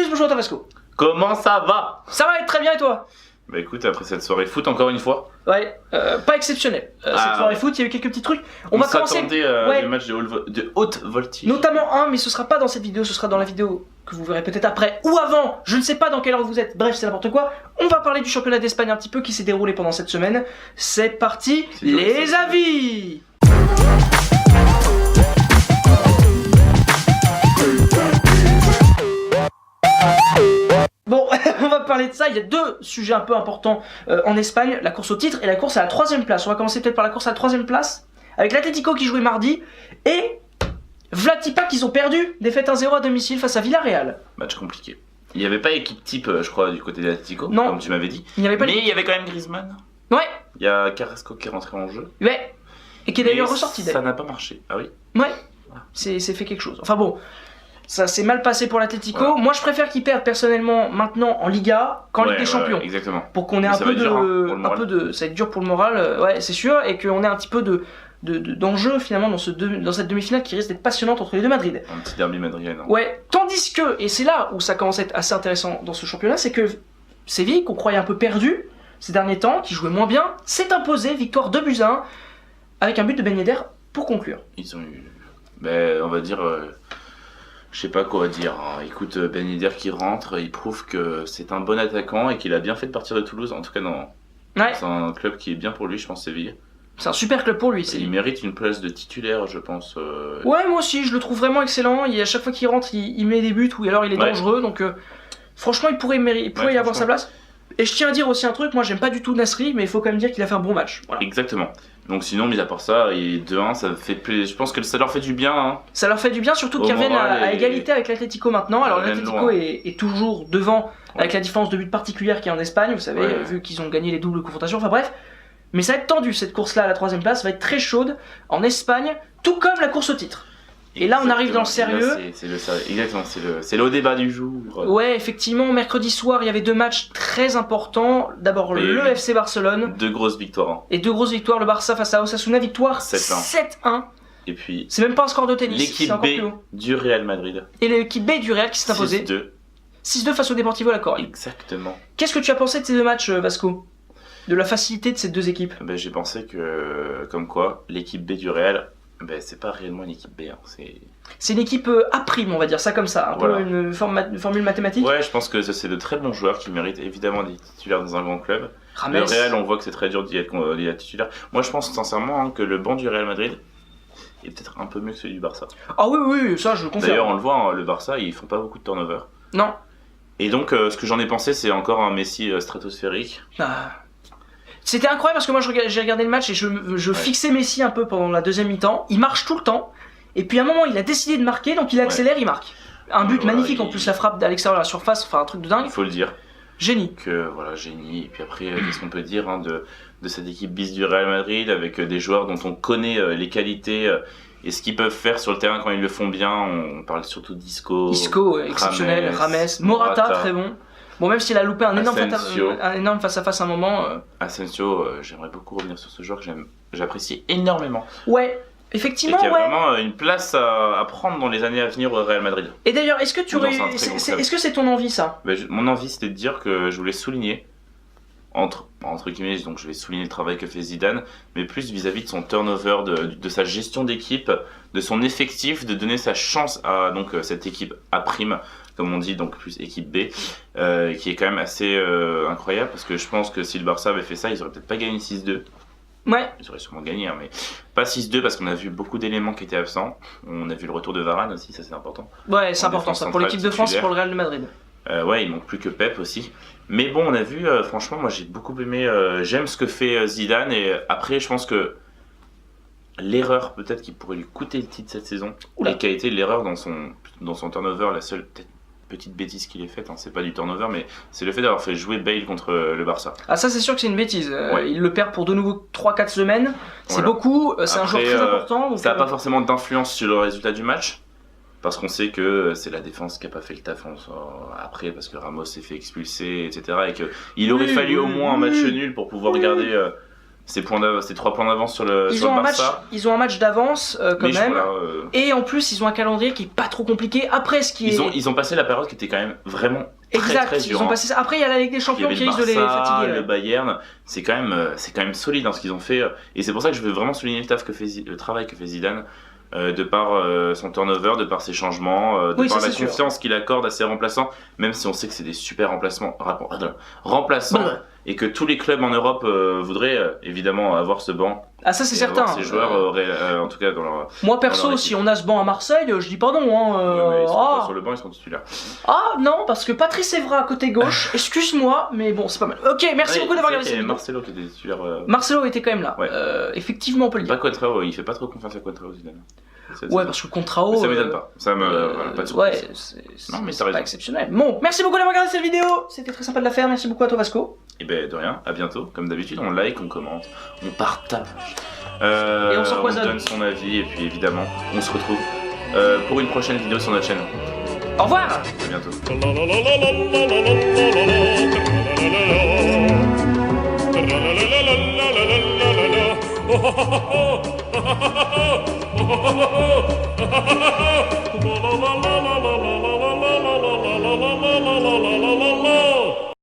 Gus, bonjour Tabasco. Comment ça va? Ça va être très bien et toi? Bah écoute, après cette soirée foot encore une fois. Ouais, pas exceptionnel. Cette soirée foot, il y a eu quelques petits trucs. On va commencer. S'attendait des matchs de haute voltige. Notamment un, mais ce sera pas dans cette vidéo, ce sera dans la vidéo que vous verrez peut-être après ou avant. Je ne sais pas dans quelle heure vous êtes. Bref, c'est n'importe quoi. On va parler du championnat d'Espagne un petit peu qui s'est déroulé pendant cette semaine. C'est parti, les avis. Bon, on va parler de ça. Il y a deux sujets un peu importants en Espagne, la course au titre et la course à la 3ème place. On va commencer peut-être par la course à la 3ème place, avec l'Atlético qui jouait mardi, et Vlatipa qui ont perdu, défaite 1-0 à domicile face à Villarreal. Match compliqué. Il n'y avait pas équipe type, je crois, du côté de l'Atlético, comme tu m'avais dit. Il n'y avait pas. Mais il y avait quand même Griezmann. Ouais. Il y a Carrasco qui est rentré en jeu. Ouais. Et qui est d'ailleurs ressorti d'ailleurs. Ça n'a pas marché. Ah oui. Ouais. C'est fait quelque chose. Enfin bon. Ça s'est mal passé pour l'Atlético. Voilà. Moi, je préfère qu'ils perdent personnellement maintenant en Liga qu'en Ligue des Champions. Exactement. Pour qu'on ait un peu de, ça va être dur pour le moral, ouais, c'est sûr, et qu'on ait un petit peu d'enjeu finalement dans cette demi-finale qui risque d'être passionnante entre les deux Madrid. Un petit derby madrilène. Ouais. Tandis que, et c'est là où ça commence à être assez intéressant dans ce championnat, c'est que Séville, qu'on croyait un peu perdu ces derniers temps, qui jouait moins bien, s'est imposé, victoire 2-1, avec un but de Ben Yedder pour conclure. Ils ont eu, on va dire. Je sais pas quoi dire. Écoute, Ben Yedder qui rentre, il prouve que c'est un bon attaquant et qu'il a bien fait de partir de Toulouse. En tout cas, c'est un club qui est bien pour lui, je pense, Séville. C'est un super club pour lui. Il mérite une place de titulaire, je pense. Ouais, moi aussi, je le trouve vraiment excellent. À chaque fois qu'il rentre, il met des buts ou alors il est dangereux. Donc, franchement, il pourrait y avoir sa place. Et je tiens à dire aussi un truc, moi j'aime pas du tout Nasri, mais il faut quand même dire qu'il a fait un bon match. Voilà. Exactement. Donc sinon, mis à part ça, et 2-1, ça fait plaisir. Je pense que ça leur fait du bien. Hein. Ça leur fait du bien, surtout qu'ils reviennent à égalité avec l'Atlético maintenant. Alors l'Atlético est toujours devant, avec la différence de but particulière qu'il y a en Espagne, vous savez, vu qu'ils ont gagné les doubles confrontations. Enfin bref, mais ça va être tendu cette course-là à la 3ème place, ça va être très chaude en Espagne, tout comme la course au titre. Et là, on arrive dans le sérieux. Exactement, c'est le débat du jour. Ouais, effectivement, mercredi soir, il y avait deux matchs très importants. D'abord, le FC Barcelone. Deux grosses victoires. Et deux grosses victoires, le Barça face à Osasuna, victoire 7-1. Et puis, c'est même pas un score de tennis, l'équipe B du Real Madrid. Et l'équipe B du Real qui s'est imposée 6-2 face au Deportivo La Corogne. Exactement. Qu'est-ce que tu as pensé de ces deux matchs, Vasco? De la facilité de ces deux équipes? J'ai pensé que, comme quoi, l'équipe B du Real... c'est pas réellement une équipe B, hein. C'est une équipe A', on va dire ça comme ça, peu une formule mathématique. Ouais, je pense que c'est de très bons joueurs qui méritent évidemment d'être titulaires dans un grand club. Rames. Le Real, on voit que c'est très dur d'y être titulaire. Moi, je pense sincèrement que le banc du Real Madrid est peut-être un peu mieux que celui du Barça. Ah oui, ça je le confirme. D'ailleurs, on le voit, hein, le Barça, ils font pas beaucoup de turnover. Non. Et donc, ce que j'en ai pensé, c'est encore un Messi stratosphérique. C'était incroyable parce que moi j'ai regardé le match et je fixais Messi un peu pendant la deuxième mi-temps. Il marche tout le temps. Et puis à un moment il a décidé de marquer, donc il accélère, il marque. Un but magnifique en plus, la frappe à l'extérieur de la surface, enfin un truc de dingue. Il faut le dire. Génie. Génie. Et puis après, qu'est-ce qu'on peut dire de cette équipe bis du Real Madrid avec des joueurs dont on connaît les qualités et ce qu'ils peuvent faire sur le terrain quand ils le font bien. On parle surtout d'Isco. Isco, exceptionnel, Rames, Morata, très bon. Bon, même s'il a loupé un énorme face-à-face à un moment. Asensio, j'aimerais beaucoup revenir sur ce joueur que j'apprécie énormément. Ouais, effectivement. Et qui a vraiment une place à prendre dans les années à venir au Real Madrid. Et d'ailleurs, est-ce que c'est ton envie ça? Mon envie c'était de dire que je voulais souligner, entre guillemets, donc je vais souligner le travail que fait Zidane, mais plus vis-à-vis de son turnover, de sa gestion d'équipe, de son effectif, de donner sa chance à cette équipe A', comme on dit, donc plus équipe B, qui est quand même assez incroyable, parce que je pense que si le Barça avait fait ça, ils auraient peut-être pas gagné 6-2. Ouais. Ils auraient sûrement gagné, hein, mais pas 6-2 parce qu'on a vu beaucoup d'éléments qui étaient absents. On a vu le retour de Varane aussi, ça c'est important. Ouais, c'est important ça, pour l'équipe de France et pour le Real de Madrid. Ouais, il manque plus que Pep aussi. Mais bon, on a vu, franchement, moi j'ai beaucoup aimé, j'aime ce que fait Zidane, et après je pense que l'erreur peut-être qui pourrait lui coûter le titre cette saison, et qui a été l'erreur dans son turnover, la seule peut-être petite bêtise qu'il ait faite, hein, c'est pas du turnover, mais c'est le fait d'avoir fait jouer Bale contre le Barça. Ah ça c'est sûr que c'est une bêtise, il le perd pour de nouveau 3-4 semaines, c'est beaucoup, c'est un joueur très important. Donc ça n'a pas forcément d'influence sur le résultat du match, parce qu'on sait que c'est la défense qui n'a pas fait le taf après, parce que Ramos s'est fait expulser, etc. Et qu'il aurait fallu au moins un match nul pour pouvoir garder ces 3 points d'avance sur le Barça. Ils ont un match d'avance quand même. Voilà, et en plus, ils ont un calendrier qui est pas trop compliqué. Après, ils ont passé la période qui était quand même vraiment très ils ont passé ça. Après, il y a la Ligue des Champions qui risque de les fatiguer. Le Bayern, c'est quand même solide ce qu'ils ont fait. Et c'est pour ça que je veux vraiment souligner le travail que fait Zidane. De par son turnover, de par ses changements, de par la confiance qu'il accorde à ses remplaçants, même si on sait que c'est des super remplaçants, et que tous les clubs en Europe voudraient évidemment avoir ce banc. Ah, ça c'est certain. Ces joueurs, en tout cas dans leur. Moi perso, si on a ce banc à Marseille, je dis pas non. Ils sont pas sur le banc, ils sont titulaires. Ah non, parce que Patrice Evra à côté gauche, excuse-moi, mais bon, c'est pas mal. Ok, merci beaucoup d'avoir regardé cette vidéo. Marcelo qui était titulaire. Marcelo était quand même là. Ouais. Effectivement, on peut le dire. Pas Contrao, il fait pas trop confiance à Contrao Zidane. Ouais, parce que Contrao. Ça m'étonne pas. Ça me. Pas de ouais, c'est pas exceptionnel. Bon, merci beaucoup d'avoir regardé cette vidéo. C'était très sympa de la faire. Merci beaucoup à toi, Vasco. Et ben de rien. À bientôt. Comme d'habitude, on like, on commente, on partage. Et on s'empoisonne. On donne son avis et puis évidemment, on se retrouve pour une prochaine vidéo sur notre chaîne. Au revoir. À bientôt. La la la la